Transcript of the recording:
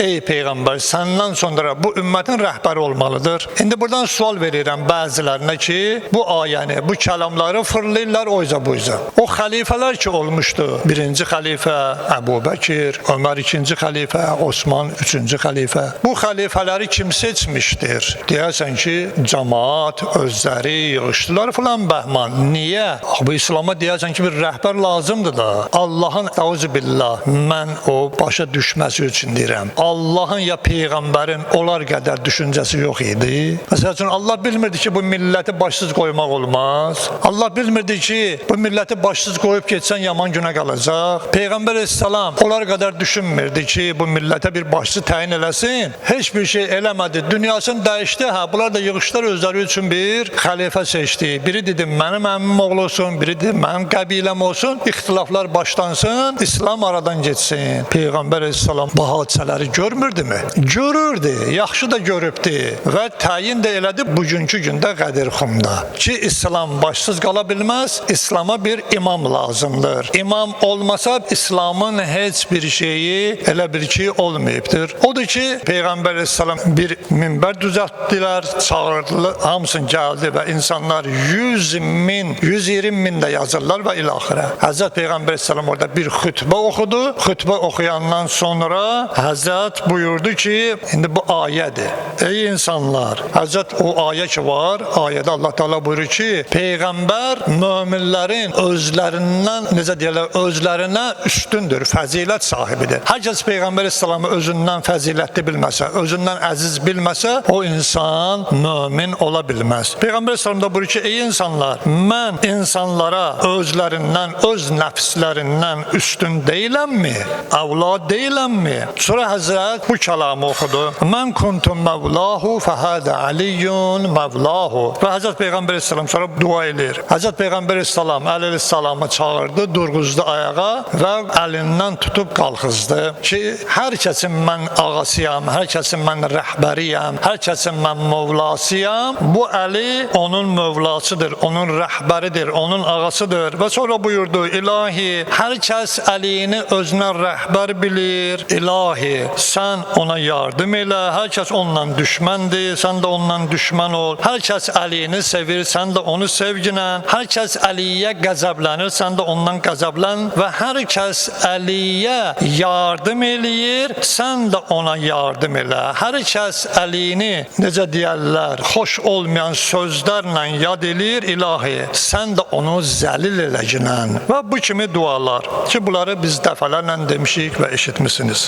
ey Peyğəmbər, səndən sonra bu ümmətin rəhbəri olmalıdır. İndi buradan sual verirəm bəzilərinə ki, bu ayəni, bu kəlamları fırlayırlar oyza buyza. O xəlifələr ki olmuşdu, birinci xəlifə Əbu Bəkir, Ömər ikinci xəlifə, Osman üçüncü xəlifə. Bu xəlifələri kim seçmişdir? Deyərsən ki, cəmaat özləri yığışdılar filan bəhman. Niyə? Bu İslam'a deyərsən ki, bir rəhbər lazımdır da. Allahın əuzubillah, mən o başa düşməsi üçün deyirəm. Allahın ya Peyğəmbərin onlar qədər düşüncəsi yox idi. Məsəl üçün Allah bilmirdi ki, bu milləti başsız qoymaq olmaz. Allah bilmirdi ki, bu milləti başsız qoyub getsən yaman günə qalacaq. Peyğəmbər əleyhissalam onlar qədər düşünmürdü ki, bu millətə bir başçı təyin eləsin. Heç bir şey eləmədi. Dünyasını dəyişdi. Bunlar da yığışlar özləri üçün bir xəlifə seçdi. Biri dedi mənim əmmim oğlu olsun, biri dedi mənim qəbiləm olsun. İxtilaflar başlansın, İslam aradan getsin. Peyğəmbər əleyhissalam bu hadisələri görmürdümü? Görürdü. Yaxşı da görübdü və təyin də elədi bugünkü gündə Qədirxumda ki, İslam başsız qala bilməz. İslam'a bir imam lazımdır. İmam olmasa İslam'ın heç bir şeyi elə bir ki olmayıbdır. Odur ki, Peyğəmbər əleyhissalam bir minbər düzəltdilər, çağırdılar, hamısını gəldi və insanlar 100 min, 120 min də yazırlar və ilaxirə. Həzrət Peyğəmbər əleyhissalam orada bir xütbə oxudu. Xütbə oxuyandan sonra Həzrət buyurdu ki, indi bu ayədir. Ey insanlar, Həzrət o ayə ki var, ayədə Allah Teala buyurur ki, Peyğəmbər möminlərin özlərindən, necə deyirlər, özlərinə üstündür, fəzilət sahibidir. Hər kəs Peyğəmbər əleyhissalamı özündən fəzilətli bilməsə, özündən əziz bilməsə, o insan mömin ola bilməz. Peyğəmbər əleyhissalam da buyurur ki, ey insanlar, mən insanlara özlərindən, öz nəfslərindən üstün deyiləmmi? Avlad deyiləmmi? Sonra Həzrət bu kəlamı oxudu. Mən kuntum mevlahu fəhədə aliyyun mevlahu. Və Həzrət Peyğəmbər əleyhissalam sonra dua edir. Həzrət Peyğəmbər əleyhissalamı çağırdı, durğuzdu ayağa və əlindən tutub qalxızdı ki, hər kəsin mən ağasıyam, hər kəsin mən rəhbəriyəm, hər kəsin mən mövlasıyam. Bu Əli onun mövlasıdır, onun rəhbəridir, onun ağasıdır. Və sonra buyurdu, ilahi, hər kəs Əlini özünə rəhbər bilir. İlahi, sən ona yardım elə, hər kəs ondan düşməndir, sən də ondan düşmən ol. Hər kəs Əlini sevir, sən də onu sevginə. Hər kəs Əliyə qəzəblənir, sən də ondan qəzəblən və hər kəs Əliyə yardım eləyir, sən də ona yardım elə. Hər kəs Əlini, necə deyərlər, xoş olmayan sözlərlə yad edir, ilahi, sən də onu zəlil eləginən. Və bu kimi dualar ki, bunları biz dəfələrlə demişik və eşitmişsiniz.